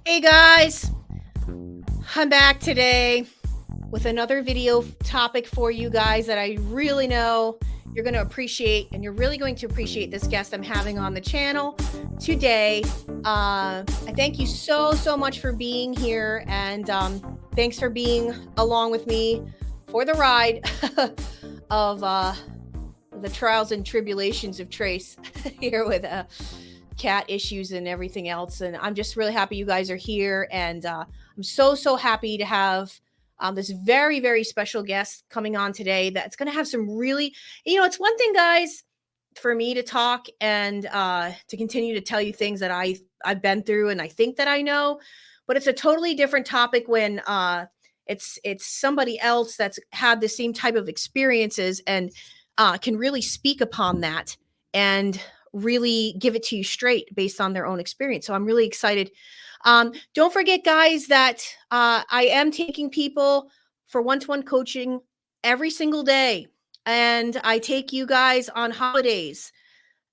Hey guys, I'm back today with another video topic for you guys that I really know you're going to appreciate, and you're really going to appreciate this guest I'm having on the channel today. I thank you so much for being here, and thanks for being along with me for the ride of the trials and tribulations of Trace here with cat issues and everything else. And I'm just really happy you guys are here. And I'm so happy to have this very special guest coming on today that's going to have some really, it's one thing, guys, for me to talk and to continue to tell you things that I've been through and I think that I know, but it's a totally different topic when it's somebody else that's had the same type of experiences and can really speak upon that and really give it to you straight based on their own experience. So I'm really excited. Don't forget, guys, that I am taking people for one-to-one coaching every single day. And I take you guys on holidays.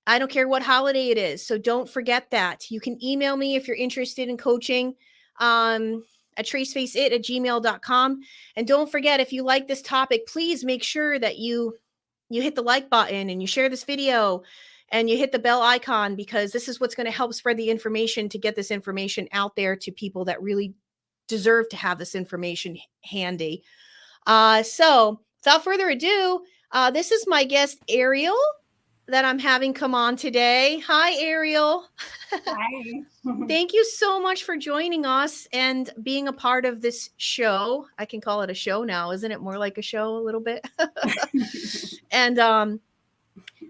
I don't care what holiday it is. So don't forget that. You can email me if you're interested in coaching at tracefaceit@gmail.com. And don't forget, if you like this topic, please make sure that you hit the like button and you share this video and you hit the bell icon, because this is what's going to help spread the information to get this information out there to people that really deserve to have this information handy. So without further ado, this is my guest, Ariel, that I'm having come on today. Hi, Ariel. Hi. Thank you so much for joining us and being a part of this show. I can call it a show now. Isn't it more like a show a little bit? And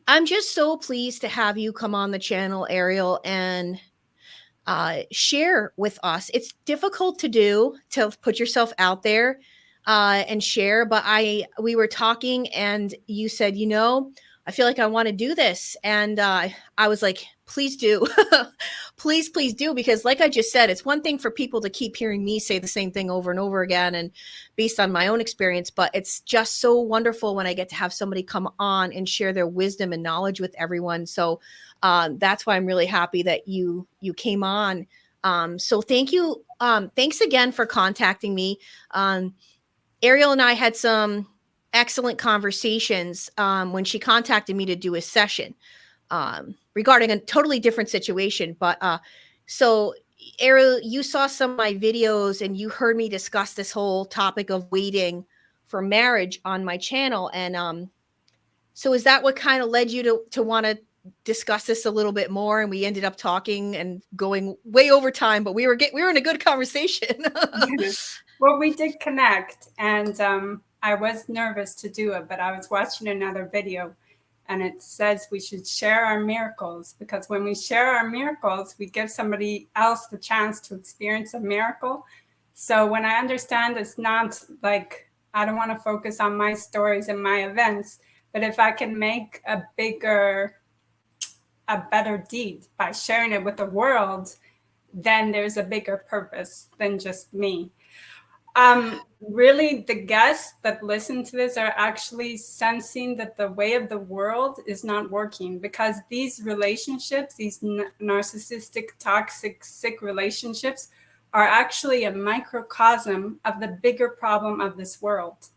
I'm just so pleased to have you come on the channel, Ariel, and share with us. It's difficult to do, to put yourself out there and share, but we were talking and you said, I feel like I want to do this. And I was like, please do. please do. Because like I just said, it's one thing for people to keep hearing me say the same thing over and over again and based on my own experience, but it's just so wonderful when I get to have somebody come on and share their wisdom and knowledge with everyone. So that's why I'm really happy that you came on. So thank you. Thanks again for contacting me. Ariel and I had some excellent conversations when she contacted me to do a session regarding a totally different situation. But so Ariel, you saw some of my videos and you heard me discuss this whole topic of waiting for marriage on my channel. And so is that what kind of led you to want to discuss this a little bit more? And we ended up talking and going way over time, but we were in a good conversation. Well, we did connect, and I was nervous to do it, but I was watching another video, and it says we should share our miracles, because when we share our miracles, we give somebody else the chance to experience a miracle. So when I understand it's not like, I don't want to focus on my stories and my events, but if I can make a better deed by sharing it with the world, then there's a bigger purpose than just me. Really, the guests that listen to this are actually sensing that the way of the world is not working, because these relationships, these narcissistic, toxic, sick relationships, are actually a microcosm of the bigger problem of this world.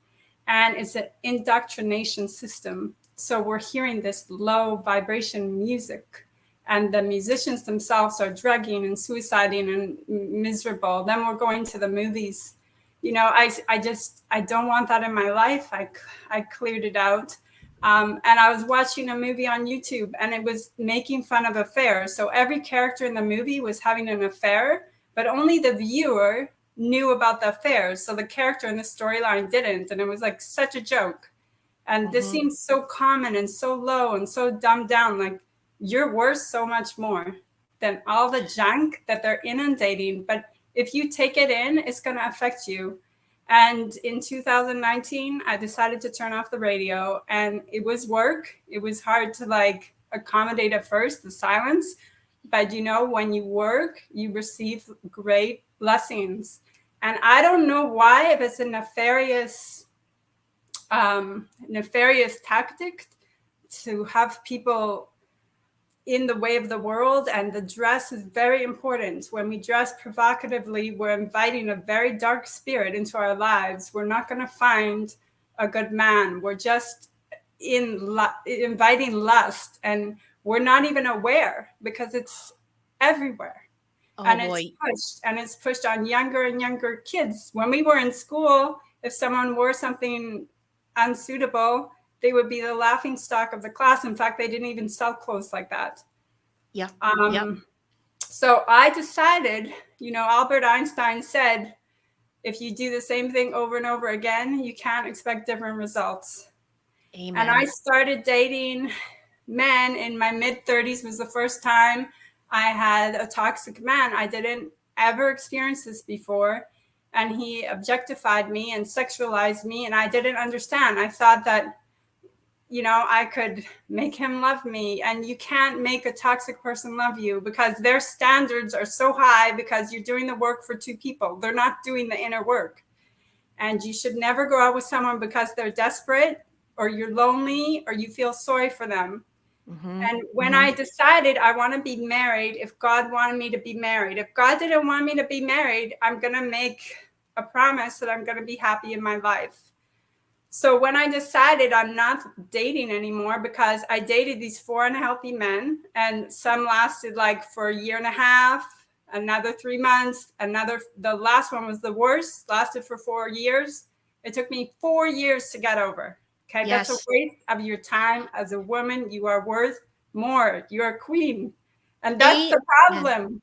And it's an indoctrination system. So we're hearing this low vibration music, and the musicians themselves are drugging and suiciding and miserable. Then we're going to the movies. I don't want that in my life. I cleared it out. And I was watching a movie on YouTube, and it was making fun of affairs. So every character in the movie was having an affair, but only the viewer knew about the affairs. So the character in the storyline didn't. And it was like such a joke. And this seems so common and so low and so dumbed down. Like, you're worth so much more than all the junk that they're inundating. But if you take it in, it's going to affect you. And in 2019, I decided to turn off the radio, and it was work. It was hard to accommodate at first, the silence. But when you work, you receive great blessings. And I don't know why, if it's a nefarious tactic to have people in the way of the world, and the dress is very important. When we dress provocatively, we're inviting a very dark spirit into our lives. We're not going to find a good man. We're just inviting lust, and we're not even aware because it's everywhere. Oh And boy. it's pushed on younger and younger kids. When we were in school, if someone wore something unsuitable, they would be the laughing stock of the class. In fact, they didn't even sell clothes like that. Yeah. So I decided, Albert Einstein said, if you do the same thing over and over again, you can't expect different results. Amen. And I started dating men in my mid-30s. Was the first time I had a toxic man. I didn't ever experience this before. And he objectified me and sexualized me, and I didn't understand. I thought that, I could make him love me. And you can't make a toxic person love you because their standards are so high because you're doing the work for two people. They're not doing the inner work. And you should never go out with someone because they're desperate or you're lonely or you feel sorry for them. And when I decided I want to be married, if God wanted me to be married, if God didn't want me to be married, I'm going to make a promise that I'm going to be happy in my life. So when I decided I'm not dating anymore, because I dated these 4 unhealthy men, and some lasted like for a year and a half, another 3 months, the last one was the worst, lasted for 4 years. It took me 4 years to get over. Okay, Yes. that's a waste of your time. As a woman, you are worth more. You're a queen. And that's the problem.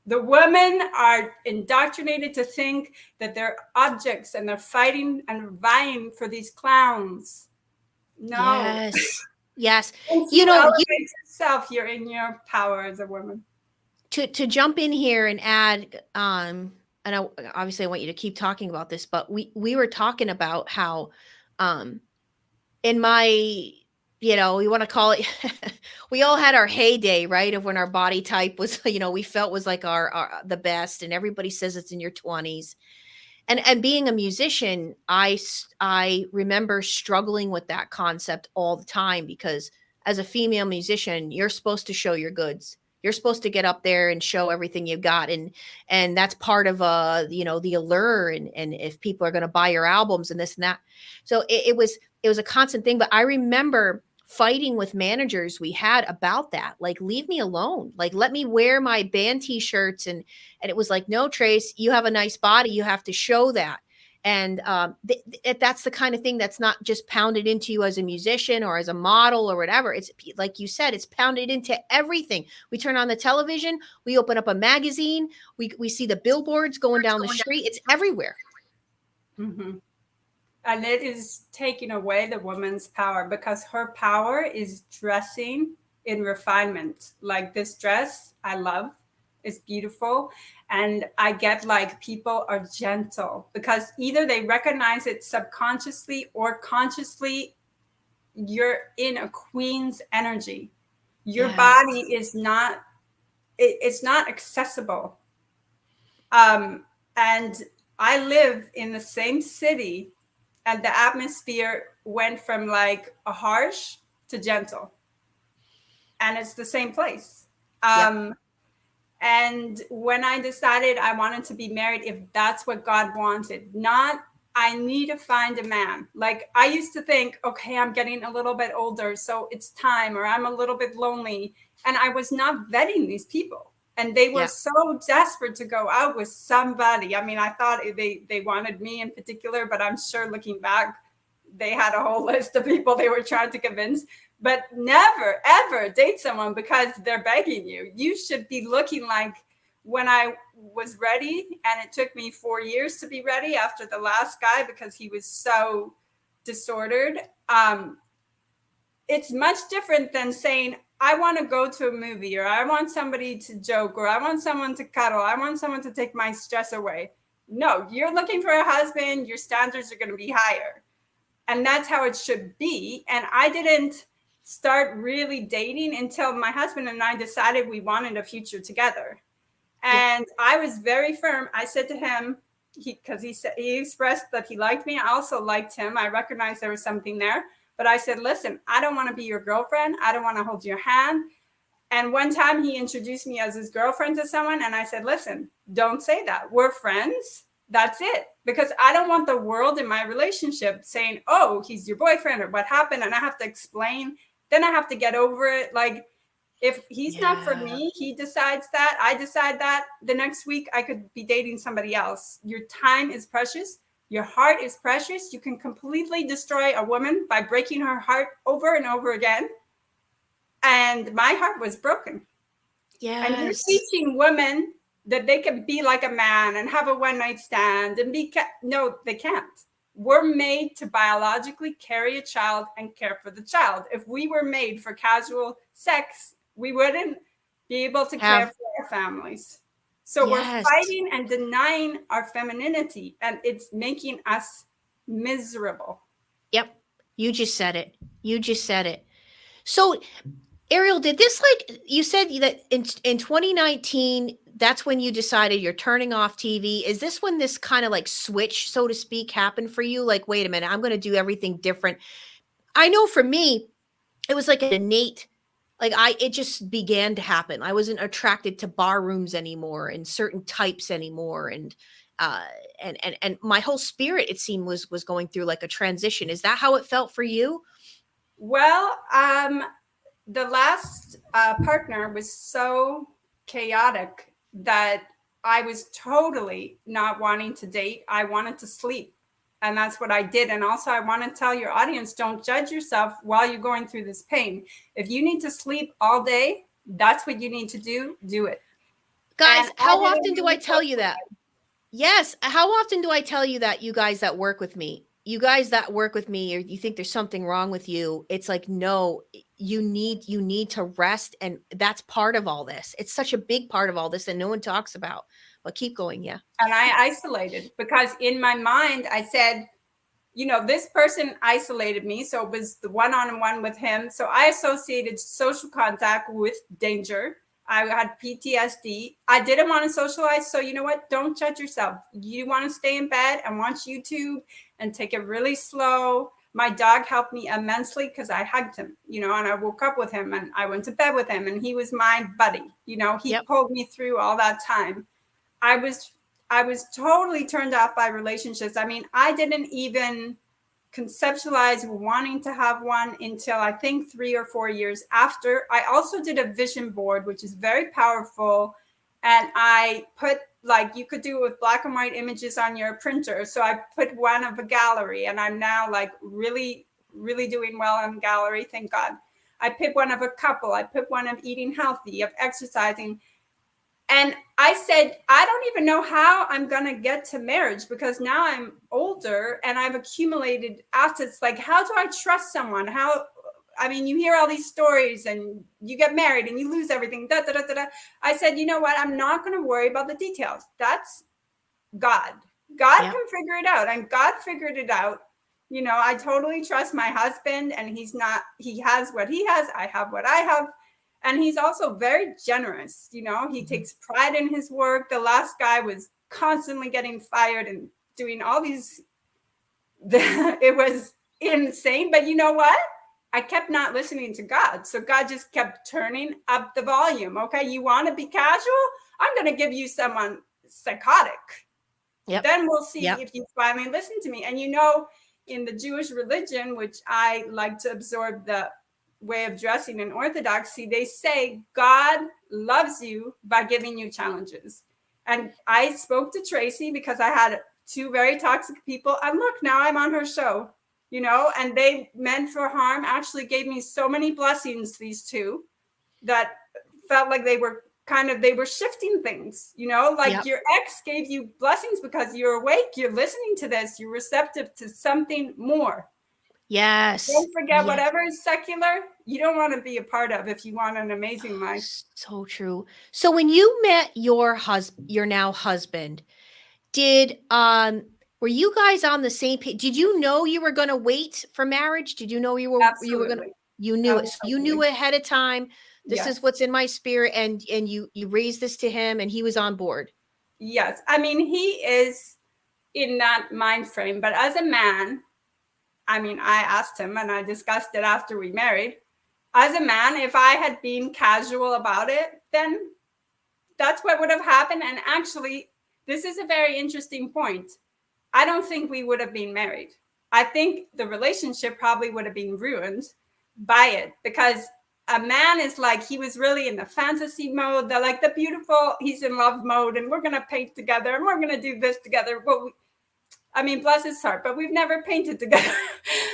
The women are indoctrinated to think that they're objects and they're fighting and vying for these clowns. No. Yes. Once you elevate yourself, you're in your power as a woman. To jump in here and add, and obviously I want you to keep talking about this, but we were talking about how, in my, we want to call it, we all had our heyday, right? Of when our body type was, we felt was like our the best, and everybody says it's in your 20s. And being a musician, I remember struggling with that concept all the time, because as a female musician, you're supposed to show your goods. You're supposed to get up there and show everything you've got, and that's part of the allure, and if people are going to buy your albums and this and that. So it was a constant thing. But I remember fighting with managers we had about that, like, leave me alone, like, let me wear my band t-shirts, and it was like, no, Trace, you have a nice body, you have to show that. And that's the kind of thing that's not just pounded into you as a musician or as a model or whatever. It's like you said, it's pounded into everything. We turn on the television, we open up a magazine, we see the billboards going down the street. It's everywhere. Mm-hmm. And it is taking away the woman's power, because her power is dressing in refinement. Like this dress, I love. It's beautiful. And I get like people are gentle because either they recognize it subconsciously or consciously. You're in a queen's energy. Your body is not, it's not accessible. And I live in the same city, and the atmosphere went from like a harsh to gentle. And it's the same place. And when I decided I wanted to be married, if that's what God wanted, not I need to find a man. Like I used to think, okay, I'm getting a little bit older, so it's time, or I'm a little bit lonely. And I was not vetting these people. And they were so desperate to go out with somebody. I mean, I thought they wanted me in particular, but I'm sure looking back, they had a whole list of people they were trying to convince. But never, ever date someone because they're begging you. You should be looking like when I was ready, and it took me 4 years to be ready after the last guy because he was so disordered. It's much different than saying, I want to go to a movie, or I want somebody to joke, or I want someone to cuddle. I want someone to take my stress away. No, you're looking for a husband. Your standards are going to be higher. And that's how it should be. And I didn't start really dating until my husband and I decided we wanted a future together. And I was very firm. I said to him, because he expressed that he liked me. I also liked him. I recognized there was something there. But I said, listen, I don't want to be your girlfriend. I don't want to hold your hand. And one time he introduced me as his girlfriend to someone, and I said, listen, don't say that. We're friends. That's it. Because I don't want the world in my relationship saying, oh, he's your boyfriend or what happened. And I have to explain. Then I have to get over it. Like, if he's not for me, he decides that, I decide that, the next week I could be dating somebody else. Your time is precious. Your heart is precious. You can completely destroy a woman by breaking her heart over and over again. And my heart was broken. Yes. And you're teaching women that they can be like a man and have a one-night stand and be no, they can't. We're made to biologically carry a child and care for the child. If we were made for casual sex, we wouldn't be able to care for our families. So we're fighting and denying our femininity, and it's making us miserable. Yep. You just said it. You just said it. So, Ariel, did this, like you said that in 2019, that's when you decided you're turning off TV. Is this when this kind of like switch, so to speak, happened for you? Like, wait a minute, I'm going to do everything different. I know for me, it was like an innate, like it just began to happen. I wasn't attracted to bar rooms anymore and certain types anymore. And my whole spirit, it seemed, was going through like a transition. Is that how it felt for you? Well, the last partner was so chaotic that I was totally not wanting to date. I wanted to sleep. And that's what I did. And also, I want to tell your audience, don't judge yourself while you're going through this pain. If you need to sleep all day, that's what you need to do. Do it. Guys, how often do I tell you that? Yes. How often do I tell you that, you guys that work with me? You guys that work with me, or you think there's something wrong with you, it's like, no, you need to rest. And that's part of all this. It's such a big part of all this that no one talks about. But keep going. Yeah. And I isolated because in my mind, I said, you know, this person isolated me. So it was the one-on-one with him. So I associated social contact with danger. I had PTSD. I didn't want to socialize. So you know what? Don't judge yourself. You want to stay in bed and watch YouTube and take it really slow. My dog helped me immensely because I hugged him, you know, and I woke up with him and I went to bed with him and he was my buddy. You know, he pulled me through all that time. I was totally turned off by relationships. I mean, I didn't even conceptualize wanting to have one until I think 3 or 4 years after. I also did a vision board, which is very powerful. And I put, like, you could do it with black and white images on your printer. So I put one of a gallery, and I'm now like really, really doing well on gallery. Thank God. I picked one of a couple. I put one of eating healthy, of exercising. And I said, I don't even know how I'm going to get to marriage because now I'm older and I've accumulated assets. Like, how do I trust someone? I mean, you hear all these stories and you get married and you lose everything. Da, da, da, da, da. I said, you know what? I'm not going to worry about the details. That's God. God can figure it out. And God figured it out. You know, I totally trust my husband, and he has what he has. I have what I have. And he's also very generous. You know, he takes pride in his work. The last guy was constantly getting fired and doing all these. It was insane. But you know what? I kept not listening to God. So God just kept turning up the volume. Okay, you want to be casual? I'm going to give you someone psychotic. Then we'll see if you finally listen to me. And you know, in the Jewish religion, which I like to absorb the way of dressing in Orthodoxy, they say God loves you by giving you challenges. And I spoke to Tracy because I had 2 very toxic people. And look, now I'm on her show, you know, and they meant for harm actually gave me so many blessings, these 2, that felt like they were shifting things, you know, like your ex gave you blessings because you're awake, you're listening to this, you're receptive to something more. Yes. Don't forget, whatever is secular, you don't want to be a part of if you want an amazing life. So true. So when you met your now husband, were you guys on the same page? Did you know you were going to wait for marriage? Did you know you were going to, you knew it. So you knew ahead of time, this is what's in my spirit, and you raised this to him and he was on board. Yes. I mean, he is in that mind frame, but as a man, I mean, I asked him and I discussed it after we married. as a man, if I had been casual about it, then that's what would have happened. And actually, this is a very interesting point. I don't think we would have been married. I think the relationship probably would have been ruined by it, because a man is like, he was really in the fantasy mode, the like the beautiful, he's in love mode, and we're gonna paint together and we're gonna do this together. Well, I mean, bless his heart, but we've never painted together.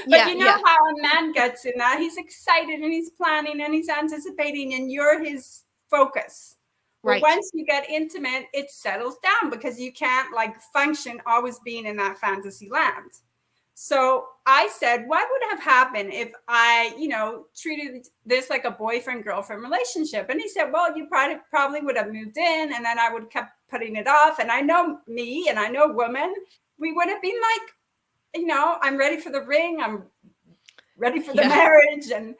But you know how a man gets in that? He's excited and he's planning and he's anticipating, and you're his focus. Well, Right. once you get intimate, it settles down because you can't like function always being in that fantasy land. So I said, what would have happened if I, treated this like a boyfriend girlfriend relationship? And he said, well, you probably would have moved in, and then I would have kept putting it off. And I know me, and I know women, we would have been like, I'm ready for the ring. I'm ready for the marriage. And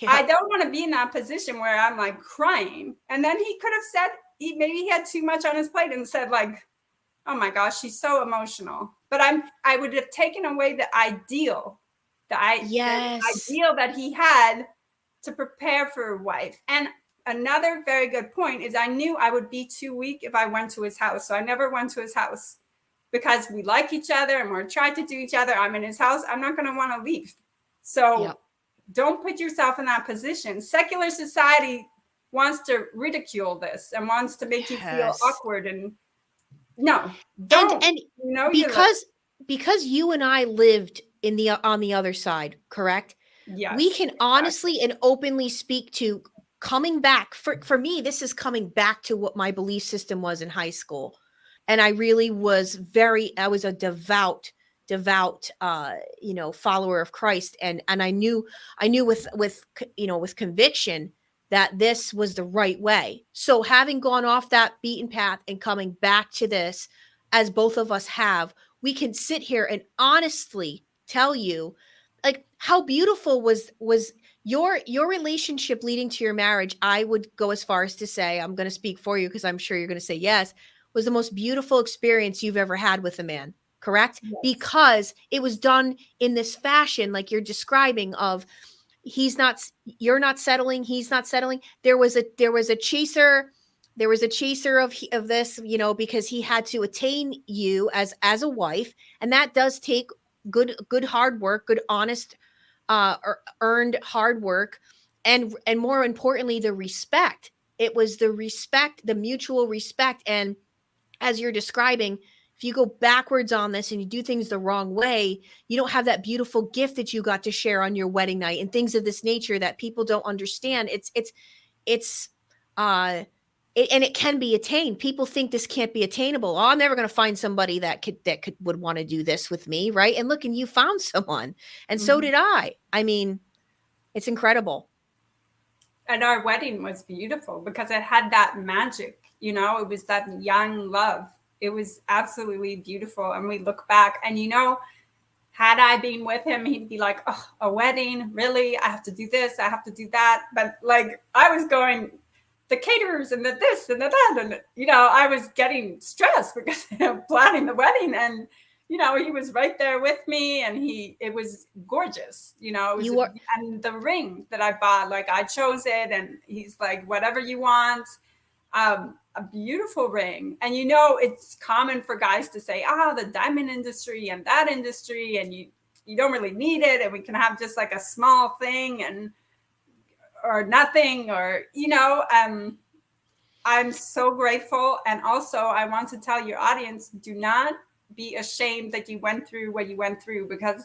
I don't want to be in that position where I'm like crying. And then he could have said, maybe he had too much on his plate and said like, oh my gosh, she's so emotional. But I would have taken away the ideal, the ideal that he had to prepare for a wife. And another very good point is I knew I would be too weak if I went to his house. So I never went to his house because we like each other and we're attracted to each other. I'm in his house. I'm not going to want to leave. So don't put yourself in that position. Secular society wants to ridicule this and wants to make you feel awkward, and no, don't. And because you and I lived on the other side, correct? Yes, we can honestly and openly speak to coming back. For me, this is coming back to what my belief system was in high school. And I really was I was a devout, follower of Christ. And I knew with conviction that this was the right way. So having gone off that beaten path and coming back to this, as both of us have, we can sit here and honestly tell you, like, how beautiful was your relationship leading to your marriage. I would go as far as to say, I'm going to speak for you because I'm sure you're going to say yes, was the most beautiful experience you've ever had with a man, correct? Yes. Because it was done in this fashion, like you're describing, of you're not settling, he's not settling. There was a chaser of this, because he had to attain you as a wife. And that does take good hard work, good, honest, earned hard work. And more importantly, the respect. It was the respect, the mutual respect. And as you're describing, if you go backwards on this and you do things the wrong way, you don't have that beautiful gift that you got to share on your wedding night and things of this nature that people don't understand. And it can be attained. People think this can't be attainable. Oh, I'm never going to find somebody that would want to do this with me. Right. And look, and you found someone, and so did I. I mean, it's incredible. And our wedding was beautiful because it had that magic, it was that young love. It was absolutely beautiful. And we look back and, had I been with him, he'd be like, oh, a wedding, really? I have to do this, I have to do that. But like, I was going, the caterers and the this and the that. And, I was getting stressed because of planning the wedding. And, he was right there with me, and it was gorgeous, and the ring that I bought, like I chose it, and he's like, whatever you want. A beautiful ring. And it's common for guys to say, the diamond industry and that industry, and you don't really need it, and we can have just like a small thing or nothing, or I'm so grateful. And also I want to tell your audience, do not be ashamed that you went through what you went through, because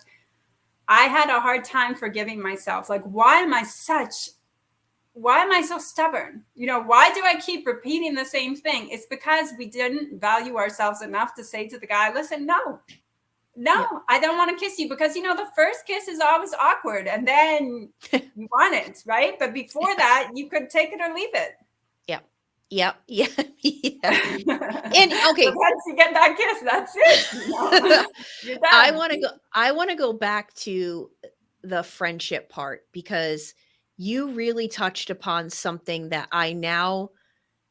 I had a hard time forgiving myself. Like, why am I so stubborn? Why do I keep repeating the same thing? It's because we didn't value ourselves enough to say to the guy, listen, no, I don't want to kiss you, because, the first kiss is always awkward, and then you want it, right? But before that, you could take it or leave it. Yeah. And okay, so once you get that kiss, that's it. You're done. I want to go back to the friendship part, because you really touched upon something that I now,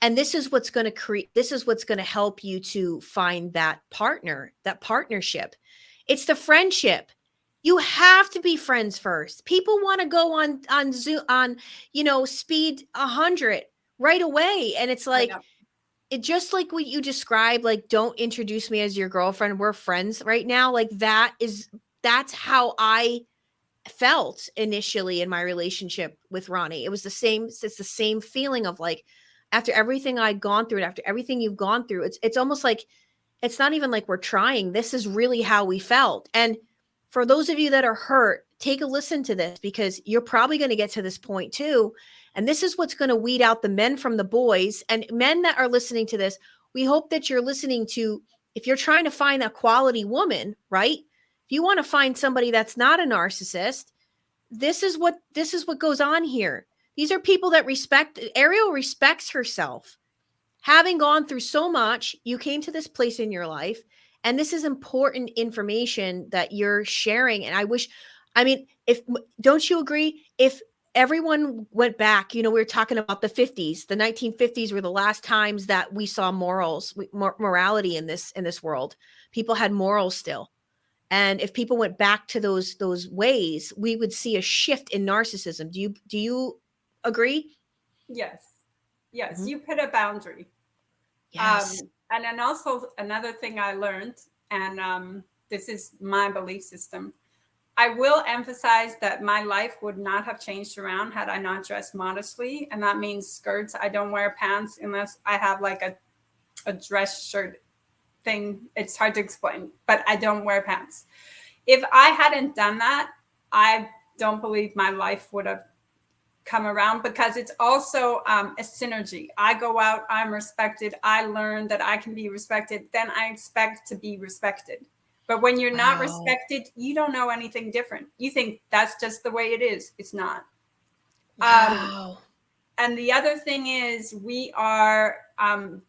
and this is what's going to help you to find that partner, that partnership. It's the friendship. You have to be friends first. People want to go on Zoom on, speed 100 right away, and it's I like know. it just like what you described, like, don't introduce me as your girlfriend. We're friends right now. Like that's how I felt initially in my relationship with Ronnie. It's the same feeling of like after everything I'd gone through and after everything you've gone through, it's almost like it's not even like we're trying. This is really how we felt. And for those of you that are hurt, take a listen to this because you're probably going to get to this point too. And this is what's going to weed out the men from the boys. And men that are listening to this, we hope that you're listening to, if you're trying to find a quality woman, right? If you want to find somebody that's not a narcissist, this is what goes on here. These are people that respect. Ariel respects herself. Having gone through so much, you came to this place in your life, and this is important information that you're sharing. And I wish, I mean, if don't you agree? If everyone went back, we were talking about the 50s, the 1950s were the last times that we saw morality in this world. People had morals still. And if people went back to those ways, we would see a shift in narcissism. Do you agree? Yes. Yes. Mhm. You put a boundary. Yes. And then also another thing I learned, and this is my belief system. I will emphasize that my life would not have changed around had I not dressed modestly. And that means skirts. I don't wear pants unless I have like a dress shirt thing. It's hard to explain, but I don't wear pants. If I hadn't done that, I don't believe my life would have come around, because it's also a synergy. I go out, I'm respected, I learn that I can be respected, then I expect to be respected. But when you're not Wow. respected, you don't know anything different. You think that's just the way it is. It's not. Um, Wow. and the other thing is, we are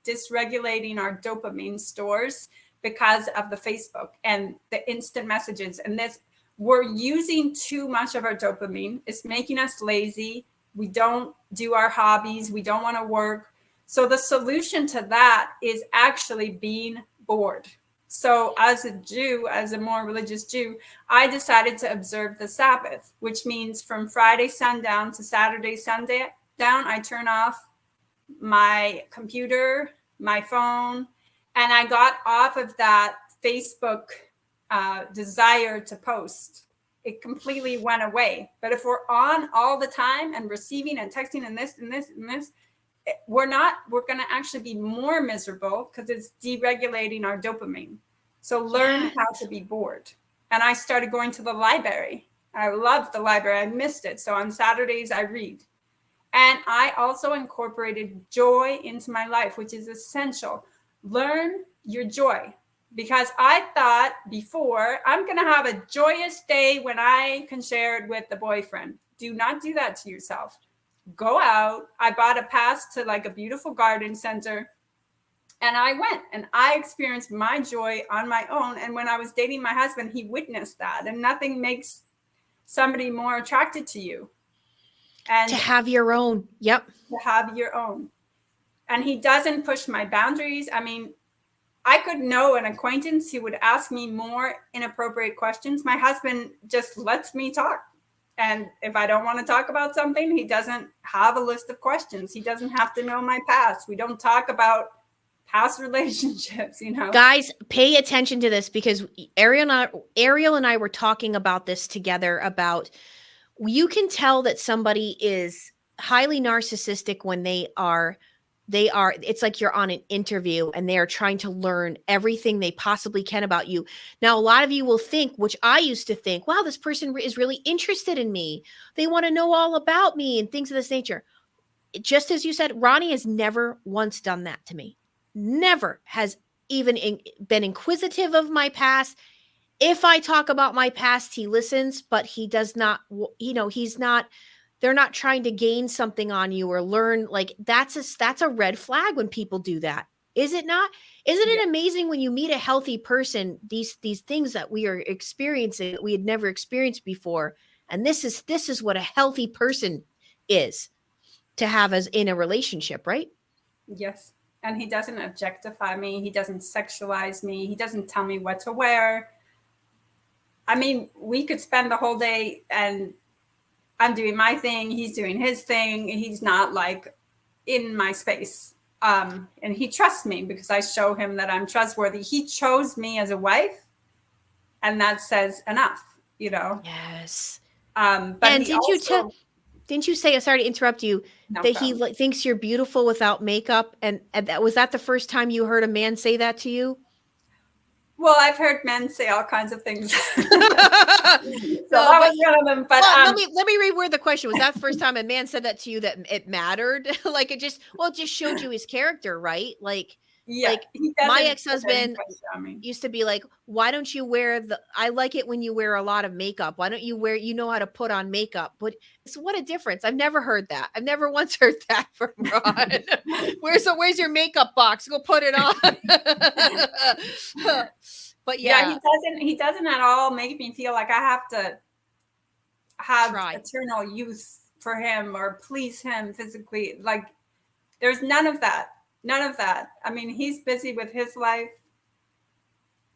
dysregulating our dopamine stores because of the Facebook and the instant messages. And this, we're using too much of our dopamine. It's making us lazy. We don't do our hobbies. We don't want to work. So the solution to that is actually being bored. So as a Jew, as a more religious Jew, I decided to observe the Sabbath, which means from Friday sundown to Saturday sundown, I turn off my computer, my phone, and I got off of that Facebook desire to post. It completely went away. But if we're on all the time and receiving and texting and this and this and this, we're going to actually be more miserable because it's deregulating our dopamine. So learn how Yes. to be bored. And I started going to the library. I loved the library. I missed it. So on Saturdays, I read. And I also incorporated joy into my life, which is essential. Learn your joy. Because I thought before, I'm going to have a joyous day when I can share it with the boyfriend. Do not do that to yourself. Go out. I bought a pass to like a beautiful garden center, and I went and I experienced my joy on my own. And when I was dating my husband, he witnessed that. And nothing makes somebody more attracted to you. To And have your own. Yep. to have your own. And he doesn't push my boundaries. I mean, I could know an acquaintance who would ask me more inappropriate questions. My husband just lets me talk. And if I don't want to talk about something, he doesn't have a list of questions. He doesn't have to know my past. We don't talk about past relationships. Guys, pay attention to this because Ariel and I were talking about this together about you can tell that somebody is highly narcissistic when they are it's like you're on an interview and they are trying to learn everything they possibly can about you. Now a lot of you will think, which I used to think, wow, this person is really interested in me, they want to know all about me and things of this nature. Just as you said, Ronnie has never once done that to me. Never has even been inquisitive of my past. If I talk about my past, he listens, but he does not, he's not, they're not trying to gain something on you or learn. Like that's a red flag when people do that. Is it not? Isn't Yeah. it amazing when you meet a healthy person, these things that we are experiencing that we had never experienced before? And this is what a healthy person is to have as in a relationship, right? Yes. And he doesn't objectify me. He doesn't sexualize me. He doesn't tell me what to wear. I mean, we could spend the whole day and I'm doing my thing, he's doing his thing. He's not like in my space. And he trusts me because I show him that I'm trustworthy. He chose me as a wife, and that says enough, you know. Yes. But And he also, didn't you say, sorry to interrupt you, no that he problem. thinks you're beautiful without makeup? And that was that the first time you heard a man say that to you? Well, I've heard men say all kinds of things. So No, that but was one of them. But well, let me reword the question. Was that the first time a man said that to you that it mattered? Like it just showed you his character, right? yeah, Like he my doesn't put any ex-husband pressure on me. used to be like, "Why don't you wear the I like it when you wear a lot of makeup. Why don't you wear you know how to put on makeup?" But it's what a difference. I've never heard that. I've never once heard that from Ron. Where's your makeup box? Go put it on. But Yeah, yeah, he doesn't at all make me feel like I have to have try. eternal youth for him or please him physically. Like there's none of that. None of that. I mean, he's busy with his life,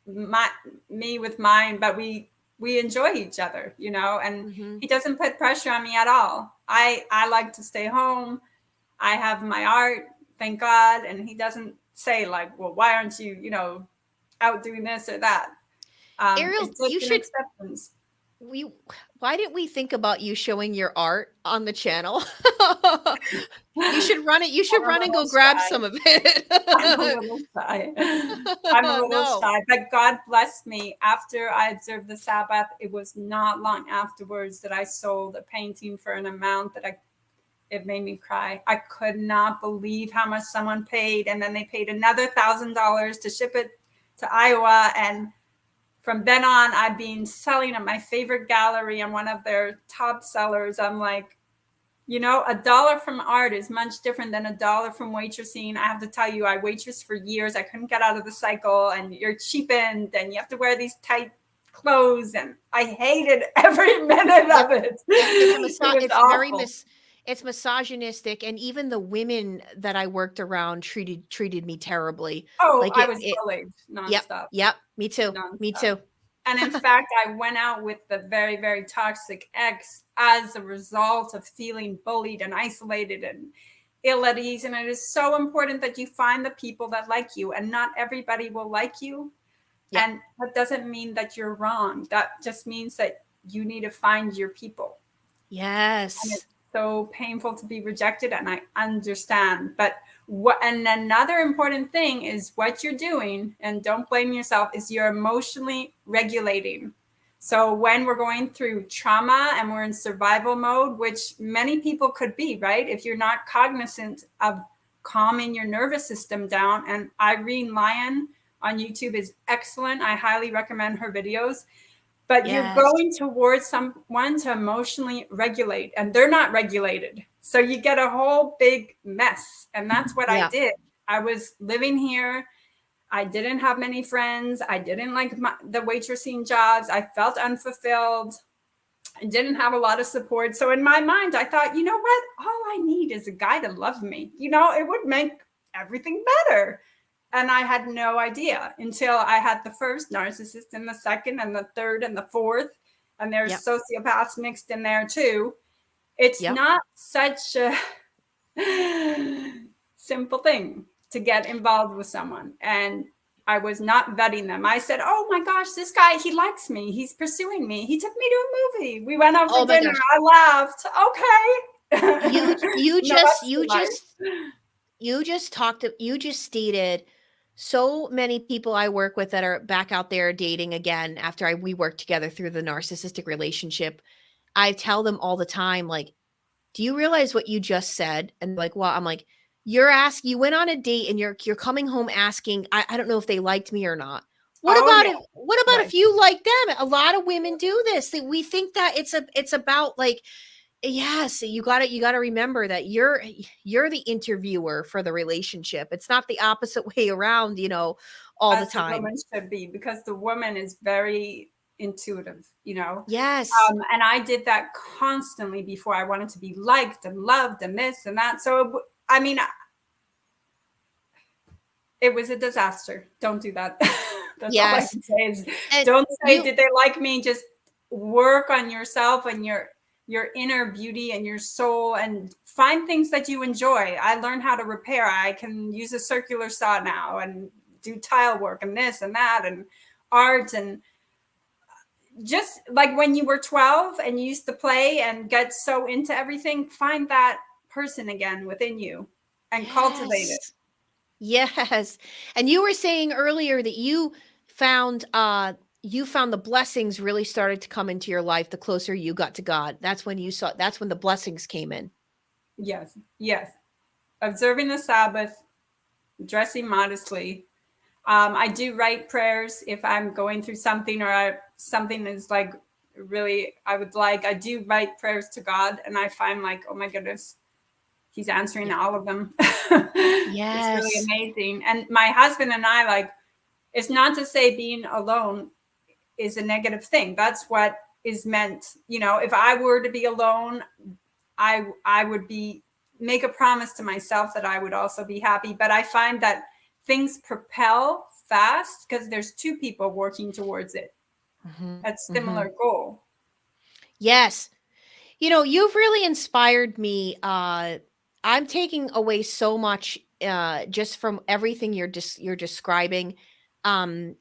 my me with mine, but we enjoy each other, you know, and Mhm. he doesn't put pressure on me at all. I like to stay home. I have my art, thank God, and he doesn't say like, well, why aren't you, you know, out doing this or that? Ariel, It's just you an should acceptance. we why didn't we think about you showing your art on the channel? You should I'm a run and little go grab shy. some of I'm a it. little shy. I'm a little No. shy, but God bless me. After I observed the Sabbath, it was not long afterwards that I sold a painting for an amount that it made me cry. I could not believe how much someone paid, and then they paid another $1,000 to ship it to Iowa. And from then on, I've been selling at my favorite gallery. I'm one of their top sellers. I'm like, you know, $1 from art is much different than $1 from waitressing. I have to tell you, I waitressed for years. I couldn't get out of the cycle, and you're cheapened, and you have to wear these tight clothes, and I hated every minute Yep. of it. It's It was it's very awful. it's misogynistic, and even the women that I worked around treated me terribly. Oh, Like I was it bullied yep, nonstop, yep, me too. Me nonstop. too. And in fact, I went out with the very, very toxic ex as a result of feeling bullied and isolated and ill at ease. And it is so important that you find the people that like you, and not everybody will like you. Yep. And that doesn't mean that you're wrong. That just means that you need to find your people. And Yes. it's so painful to be rejected, and I understand. But and another important thing is what you're doing, and don't blame yourself, is you're emotionally regulating. So when we're going through trauma and we're in survival mode, which many people could be, right? If you're not cognizant of calming your nervous system down. And Irene Lyon on YouTube is excellent. I highly recommend her videos. But you're Yes. going towards someone to emotionally regulate, and they're not regulated. So you get a whole big mess. And that's what I Yeah. did. I was living here. I didn't have many friends. I didn't like the waitressing jobs. I felt unfulfilled. I didn't have a lot of support. So in my mind, I thought, you know what? All I need is a guy to love me. You know, it would make everything better. And I had no idea until I had the first narcissist and the second and the third and the fourth. And there's Yep. sociopaths mixed in there too. It's Yep. not such a simple thing to get involved with someone. And I was not vetting them. I said, oh my gosh, this guy, he likes me. He's pursuing me. He took me to a movie. We went out for Oh my dinner. gosh. I laughed. You Okay. you No just extra life. you just stated so many people I work with that are back out there dating again after we worked together through the narcissistic relationship. I tell them all the time, like, do you realize what you just said? And like, well, I'm like, you went on a date and you're coming home asking, I don't know if they liked me or not. Oh, yeah. What about Right. if you like them? A lot of women do this. We think that it's about like, yes, you gotta remember that you're the interviewer for the relationship. It's not the opposite way around, all the As the time. woman should be, because the woman is very intuitive, you know. Yes. And I did that constantly before. I wanted to be liked and loved and this and that. So I mean, it was a disaster. Don't do that. That's all I Yes. can say is And don't say, you did they like me? Just work on yourself and your inner beauty and your soul and find things that you enjoy. I learned how to repair. I can use a circular saw now and do tile work and this and that and art. And just like when you were 12 and you used to play and get so into everything, find that person again within you and cultivate it. Yes. Yes. And you were saying earlier that you found the blessings really started to come into your life the closer you got to God. That's when the blessings came in. Yes, yes. Observing the Sabbath, dressing modestly. I do write prayers if I'm going through something or something is like really I do write prayers to God, and I find like, oh my goodness, He's answering Yeah. all of them. It's really Yes. amazing. And my husband and I, like, it's not to say being alone is a negative thing. That's what is meant. You know, if I were to be alone, I would be make a promise to myself that I would also be happy. But I find that things propel fast because there's two people working towards it. Mhm. A Mhm. similar goal. Yes. You've really inspired me. I'm taking away so much just from everything you're describing. Um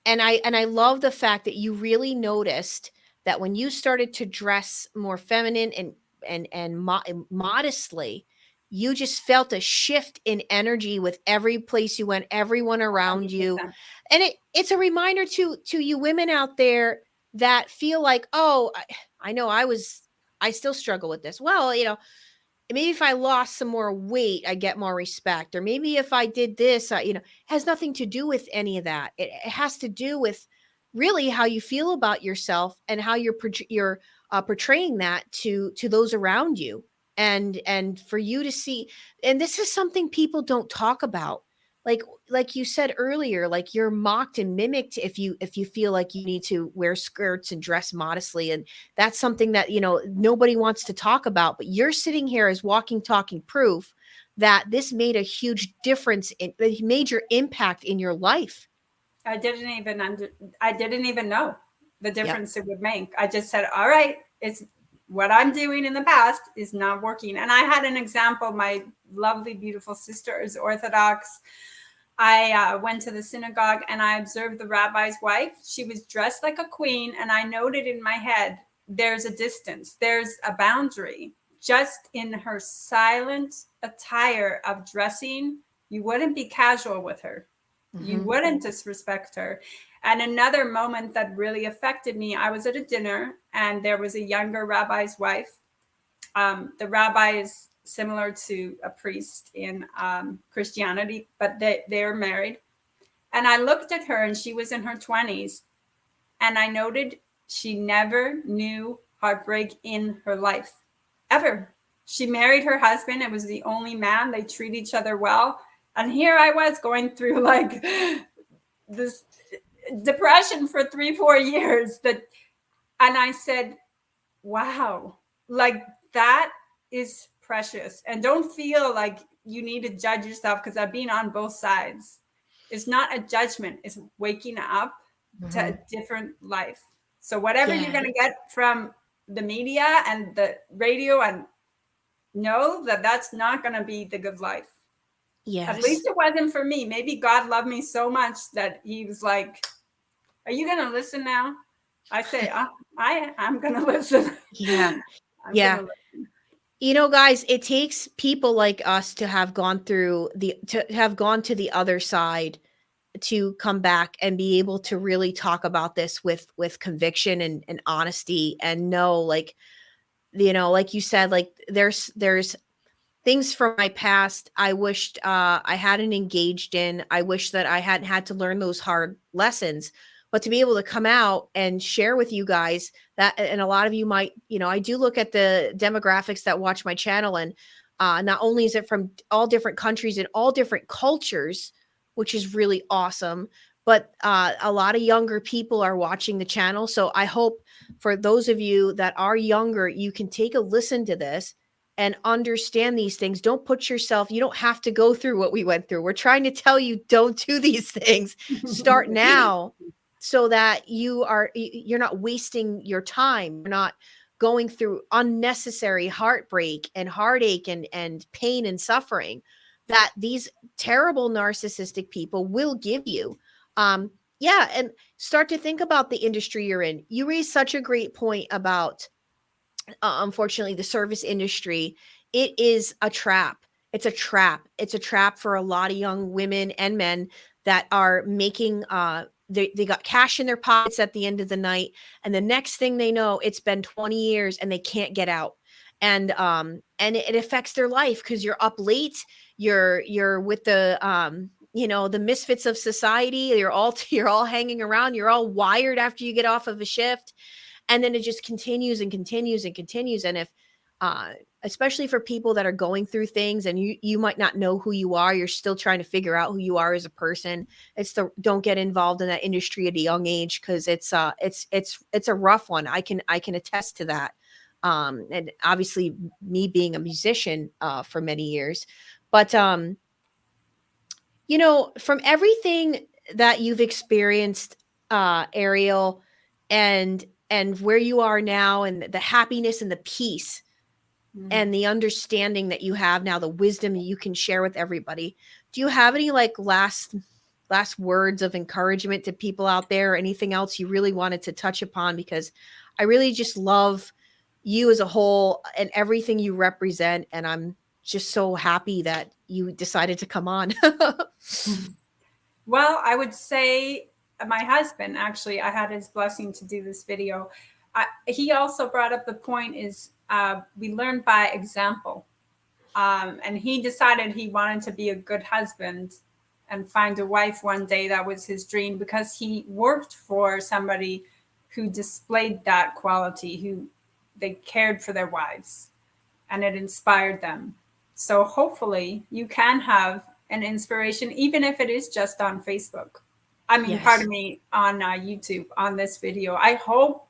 and I love the fact that you really noticed that when you started to dress more feminine and modestly, you just felt a shift in energy with every place you went, everyone around you. 100%. And it's a reminder to you women out there that feel like, "Oh, I know I still struggle with this." Well, maybe if I lost some more weight, I get more respect. Or maybe if I did this, has nothing to do with any of that. It has to do with really how you feel about yourself and how you're portraying that to those around you. And for you to see, and this is something people don't talk about. Like like you said earlier, like you're mocked and mimicked if you feel like you need to wear skirts and dress modestly, and that's something that nobody wants to talk about, but you're sitting here as walking talking proof that this made a huge difference in a major impact in your life. I didn't even I didn't even know the Yep. difference it would make. I just said, all right, it's what I'm doing in the past is not working. And I had an example. My lovely, beautiful sister is Orthodox. I went to the synagogue and I observed the rabbi's wife. She was dressed like a queen. And I noted in my head, there's a distance, there's a boundary. Just in her silent attire of dressing, you wouldn't be casual with her. You Hmm. wouldn't disrespect her. And another moment that really affected me, I was at a dinner and there was a younger rabbi's wife. The rabbi is similar to a priest in Christianity, but they're married. And I looked at her and she was in her 20s. And I noted she never knew heartbreak in her life, ever. She married her husband. It was the only man. They treat each other well. And here I was going through like this depression for 3 4 years that, and I said, wow, like that is precious. And don't feel like you need to judge yourself, because I've been on both sides. It's not a judgment, it's waking up to Hmm. a different life. So whatever you're Yeah. going to get from the media and the radio, and know that that's not going to be the good life. At least Yes. it wasn't for me. Maybe God loved me so much that he was like, are you going to listen now? I say, I'm going to listen. Yeah. I'm going Yeah. to listen. Guys, it takes people like us to have gone to the other side to come back and be able to really talk about this with conviction and honesty, and know, like, like you said, like there's things from my past I wished I hadn't engaged in. I wish that I hadn't had to learn those hard lessons. But to be able to come out and share with you guys that, and a lot of you might, I do look at the demographics that watch my channel, and not only is it from all different countries and all different cultures, which is really awesome, but a lot of younger people are watching the channel. So I hope for those of you that are younger, you can take a listen to this and understand these things. Don't put yourself, you don't have to go through what we went through. We're trying to tell you, don't do these things. Start now so that you're not wasting your time. You're not going through unnecessary heartbreak and heartache and pain and suffering that these terrible narcissistic people will give you. Yeah, and start to think about the industry you're in. You raised such a great point about unfortunately the service industry. It is a trap. It's a trap. It's a trap for a lot of young women and men that are making they got cash in their pockets at the end of the night, and the next thing they know, it's been 20 years and they can't get out. And it affects their life because you're up late, you're with the the misfits of society. You're all hanging around, you're all wired after you get off of a shift, and then it just continues and continues and continues. And if uh especially for people that are going through things and you might not know who you are, you're still trying to figure out who you are as a person, don't get involved in that industry at a young age, because it's a rough one. I can attest to that. And obviously me being a musician for many years. But from everything that you've experienced, Ariel, and where you are now, and the happiness and the peace and the understanding that you have now, the wisdom that you can share with everybody, do you have any like last words of encouragement to people out there, or anything else you really wanted to touch upon? Because I really just love you as a whole and everything you represent, and I'm just so happy that you decided to come on. Well, I would say my husband, actually, I had his blessing to do this video. He also brought up the point is we learn by example. And he decided he wanted to be a good husband and find a wife one day. That was his dream, because he worked for somebody who displayed that quality, who they cared for their wives, and it inspired them. So hopefully you can have an inspiration, even if it is just on Facebook. I mean, Yes. pardon me, on YouTube, on this video. I hope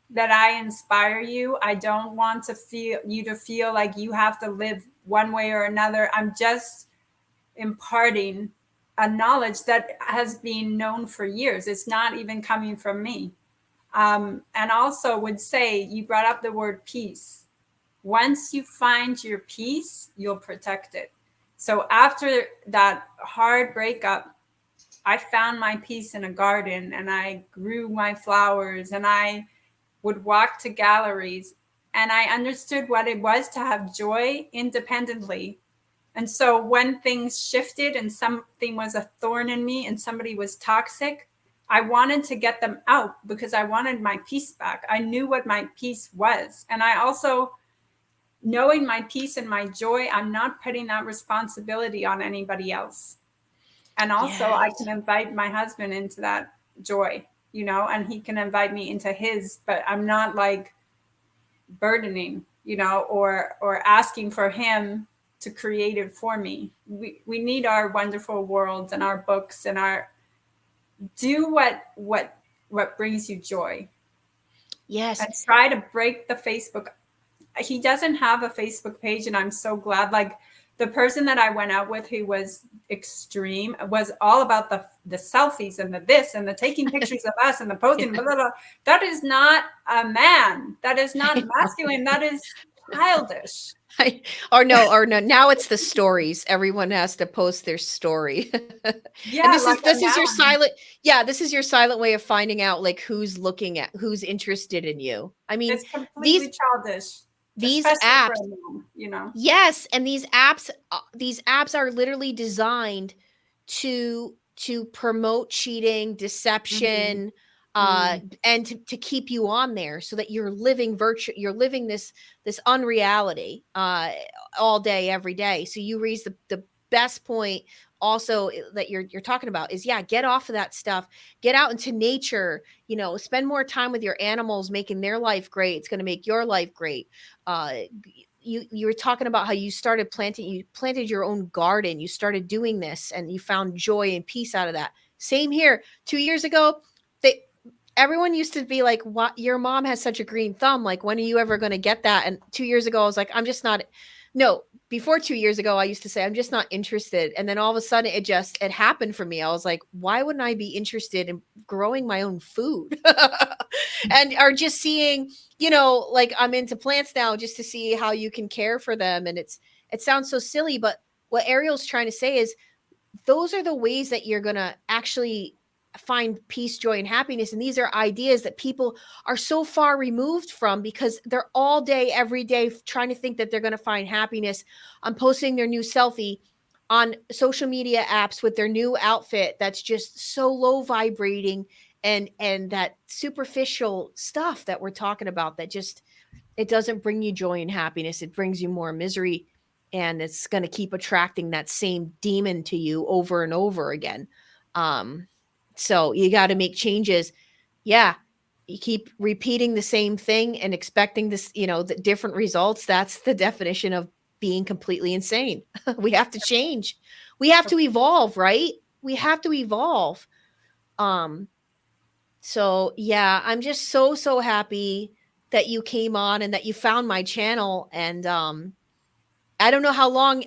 that I inspire you. I don't want to feel like you have to live one way or another. I'm just imparting a knowledge that has been known for years. It's not even coming from me. And also would say, you brought up the word peace. Once you find your peace, you'll protect it. So after that hard breakup, I found my peace in a garden, and I grew my flowers, and I would walk to galleries, and I understood what it was to have joy independently. And so when things shifted and something was a thorn in me and somebody was toxic, I wanted to get them out because I wanted my peace back. I knew what my peace was. And I also, knowing my peace and my joy, I'm not putting that responsibility on anybody else. And also I can invite my husband into that joy, and he can invite me into his, but I'm not like burdening, or asking for him to create it for me. We need our wonderful worlds and our books and do what brings you joy. Yes. And try to break the Facebook. He doesn't have a Facebook page, and I'm so glad. Like, the person that I went out with, who was extreme, was all about the selfies and the this and the taking pictures of us and the posting, blah, blah, blah. That is not a man. That is not masculine. That is childish. Or no, now it's the stories. Everyone has to post their story. Yeah, and this like is your silent, this is your silent way of finding out like who's interested in you. I mean, it's completely childish. These especially apps, for a man, Yes, and these apps are literally designed to promote cheating, deception, and to keep you on there so that you're living this unreality all day, every day. So you raise the best point also that you're talking about is, get off of that stuff, get out into nature, spend more time with your animals, making their life great. It's going to make your life great. You were talking about how you planted your own garden. You started doing this and you found joy and peace out of that. Same here. 2 years ago, everyone used to be like, what, your mom has such a green thumb, like when are you ever going to get that? And 2 years ago I was like, I'm just not, no, before 2 years ago I used to say I'm just not interested, and then all of a sudden it happened for me. I was like, why wouldn't I be interested in growing my own food? And are just seeing, like I'm into plants now just to see how you can care for them. And it sounds so silly, but what Ariel's trying to say is those are the ways that you're going to actually find peace, joy, and happiness. And these are ideas that people are so far removed from because they're all day, every day trying to think that they're going to find happiness on posting their new selfie on social media apps with their new outfit that's just so low vibrating, and that superficial stuff that we're talking about that just, it doesn't bring you joy and happiness. It brings you more misery, and it's going to keep attracting that same demon to you over and over again. Um, so you got to make changes. Yeah. You keep repeating the same thing and expecting this, the different results. That's the definition of being completely insane. We have to change. We have to evolve, right? We have to evolve. Um, so yeah, I'm just so happy that you came on and that you found my channel. And I don't know how long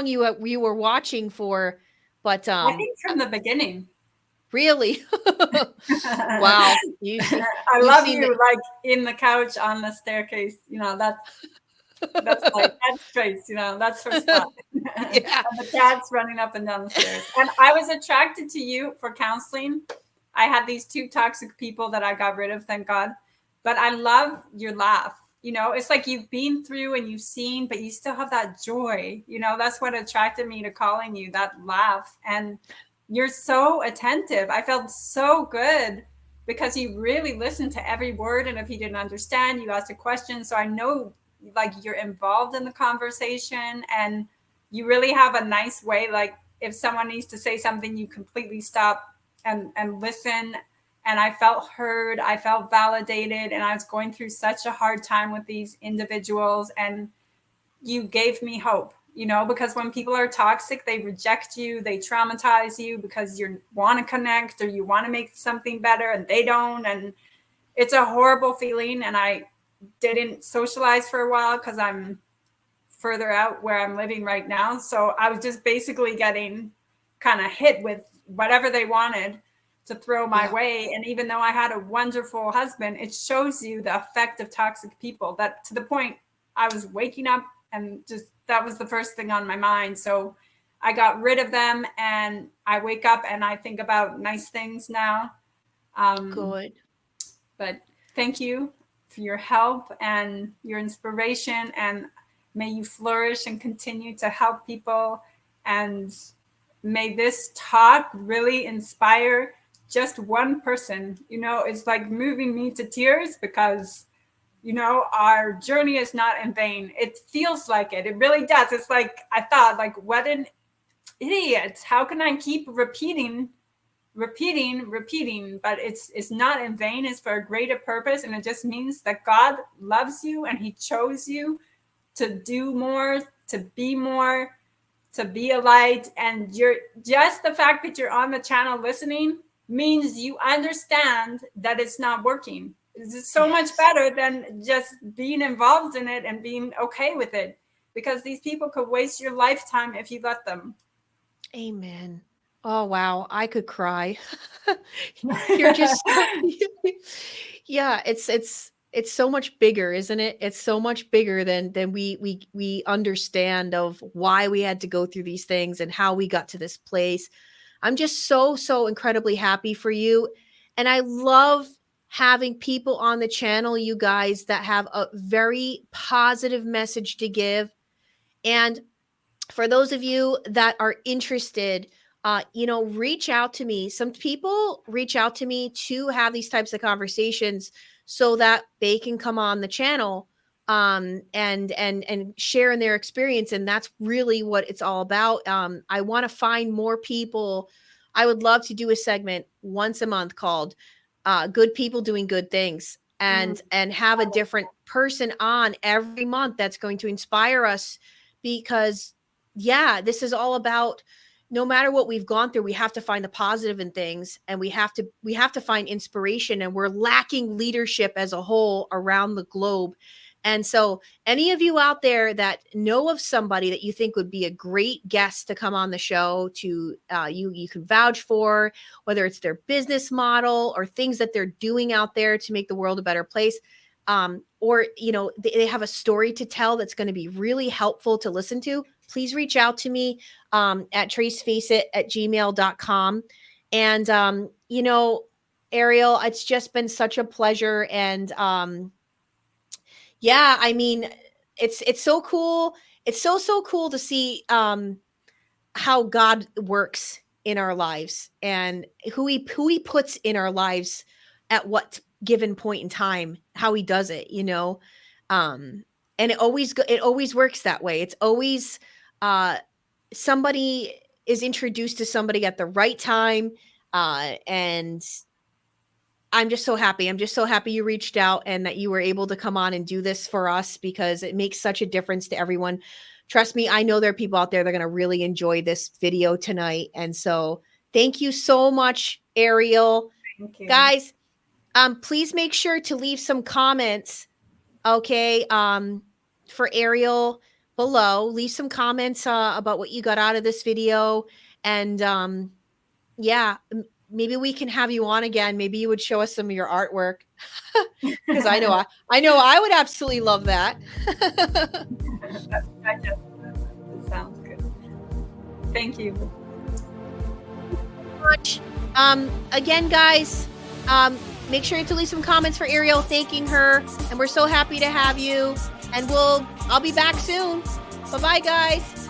you were watching for, but I think from the beginning. really, wow, I you've love seen you that. like in the couch on the staircase. That's like that's trace, that's her spot. And Yeah, the cat's running up and down the stairs. And I was attracted to you for counseling. I had these two toxic people that I got rid of, thank God. But I love your laugh. It's like you've been through and you've seen, but you still have that joy. That's what attracted me to calling you, that laugh. And you're so attentive. I felt so good because you really listened to every word. And if you didn't understand, you asked a question. So I know like you're involved in the conversation, and you really have a nice way. Like if someone needs to say something, you completely stop and listen. And I felt heard, I felt validated, and I was going through such a hard time with these individuals, and you gave me hope, because when people are toxic, they reject you, they traumatize you because you want to connect or you want to make something better and they don't. And it's a horrible feeling. And I didn't socialize for a while because I'm further out where I'm living right now. So I was just basically getting kind of hit with whatever they wanted to throw my yeah, way. And even though I had a wonderful husband, it shows you the effect of toxic people, that to the point I was waking up and just that was the first thing on my mind. So I got rid of them, and I wake up and I think about nice things now. Um, good. but thank you for your help and your inspiration, and may you flourish and continue to help people. And may this talk really inspire just one person. It's like moving me to tears because our journey is not in vain. It feels like it really does. It's like I thought, like, what an idiot, how can I keep repeating, but it's not in vain. It's for a greater purpose, and it just means that God loves you and he chose you to do more, to be more, to be a light. And you're just the fact that you're on the channel listening means you understand that it's not working. It's so much Yes. better than just being involved in it and being okay with it, because these people could waste your lifetime if you let them. Amen. Oh wow, I could cry. You're just so yeah, it's so much bigger, isn't it? It's so much bigger than we understand of why we had to go through these things and how we got to this place. I'm just so incredibly happy for you. And I love having people on the channel, you guys, that have a very positive message to give. And for those of you that are interested, reach out to me. Some people reach out to me to have these types of conversations so that they can come on the channel, and share in their experience. And that's really what it's all about. I want to find more people. I would love to do a segment once a month called Good People Doing Good Things, Mm. and have a different person on every month that's going to inspire us, because yeah, this is all about no matter what we've gone through, we have to find the positive in things, and we have to find inspiration, and we're lacking leadership as a whole around the globe. And so any of you out there that know of somebody that you think would be a great guest to come on the show, to you can vouch for, whether it's their business model or things that they're doing out there to make the world a better place, or they have a story to tell that's going to be really helpful to listen to, please reach out to me at tracefaceit@gmail.com. And Ariel, it's just been such a pleasure. And yeah, I mean, it's so cool. It's so cool to see how God works in our lives, and who he puts in our lives at what given point in time, how he does it, and it always works that way. It's always somebody is introduced to somebody at the right time, and I'm just so happy. I'm just so happy you reached out and that you were able to come on and do this for us, because it makes such a difference to everyone. Trust me, I know there are people out there that are going to really enjoy this video tonight. And so thank you so much, Ariel. Thank you. Guys, please make sure to leave some comments, okay, for Ariel below. Leave some comments about what you got out of this video. And yeah, maybe we can have you on again. Maybe you would show us some of your artwork, because I know I would absolutely love that. I guess that sounds good. Thank you. Much. Again, guys, make sure to leave some comments for Ariel, thanking her, and we're so happy to have you. And I'll be back soon. Bye-bye, guys.